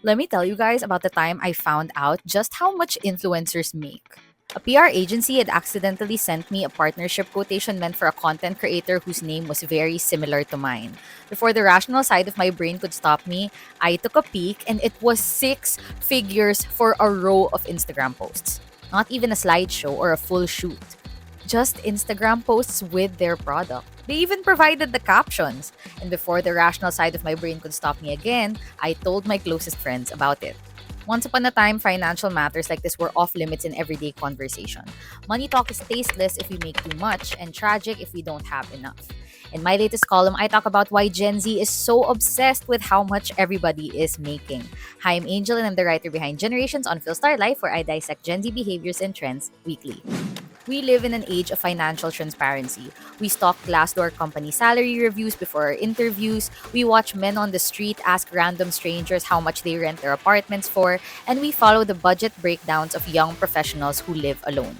Let me tell you guys about the time I found out just how much influencers make. A PR agency had accidentally sent me a partnership quotation meant for a content creator whose name was very similar to mine. Before the rational side of my brain could stop me, I took a peek and it was six figures for a row of Instagram posts. Not even a slideshow or a full shoot. Just Instagram posts with their product. They even provided the captions. And before the rational side of my brain could stop me again, I told my closest friends about it. Once upon a time, financial matters like this were off limits in everyday conversation. Money talk is tasteless if we make too much and tragic if we don't have enough. In my latest column, I talk about why Gen Z is so obsessed with how much everybody is making. Hi, I'm Angel and I'm the writer behind Generations on PhilSTAR Life, where I dissect Gen Z behaviors and trends weekly. We live in an age of financial transparency. We stalk Glassdoor company salary reviews before our interviews. We watch men on the street ask random strangers how much they rent their apartments for. And we follow the budget breakdowns of young professionals who live alone.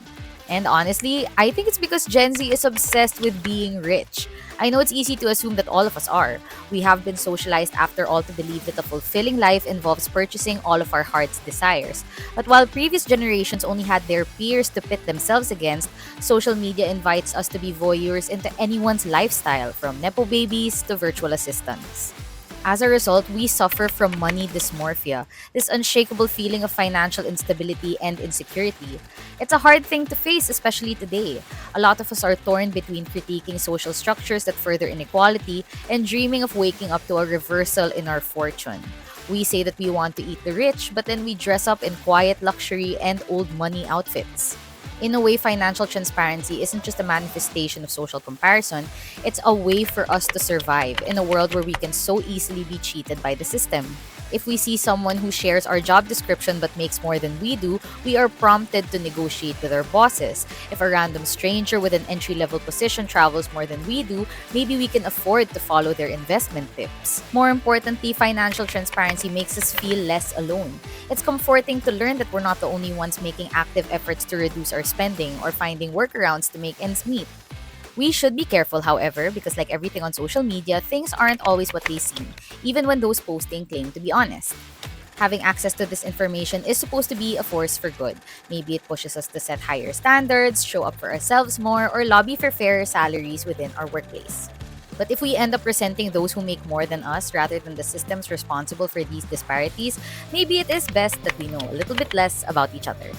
And honestly, I think it's because Gen Z is obsessed with being rich. I know it's easy to assume that all of us are. We have been socialized after all to believe that a fulfilling life involves purchasing all of our heart's desires. But while previous generations only had their peers to pit themselves against, social media invites us to be voyeurs into anyone's lifestyle, from nepo babies to virtual assistants. As a result, we suffer from money dysmorphia, this unshakable feeling of financial instability and insecurity. It's a hard thing to face, especially today. A lot of us are torn between critiquing social structures that further inequality and dreaming of waking up to a reversal in our fortune. We say that we want to eat the rich, but then we dress up in quiet luxury and old money outfits. In a way, financial transparency isn't just a manifestation of social comparison, it's a way for us to survive in a world where we can so easily be cheated by the system. If we see someone who shares our job description but makes more than we do, we are prompted to negotiate with our bosses. If a random stranger with an entry level position travels more than we do, maybe we can afford to follow their investment tips. More importantly, financial transparency makes us feel less alone. It's comforting to learn that we're not the only ones making active efforts to reduce our spending or finding workarounds to make ends meet. We should be careful, however, because like everything on social media, things aren't always what they seem, even when those posting claim to be honest. Having access to this information is supposed to be a force for good. Maybe it pushes us to set higher standards, show up for ourselves more, or lobby for fairer salaries within our workplace. But if we end up resenting those who make more than us rather than the systems responsible for these disparities, maybe it is best that we know a little bit less about each other.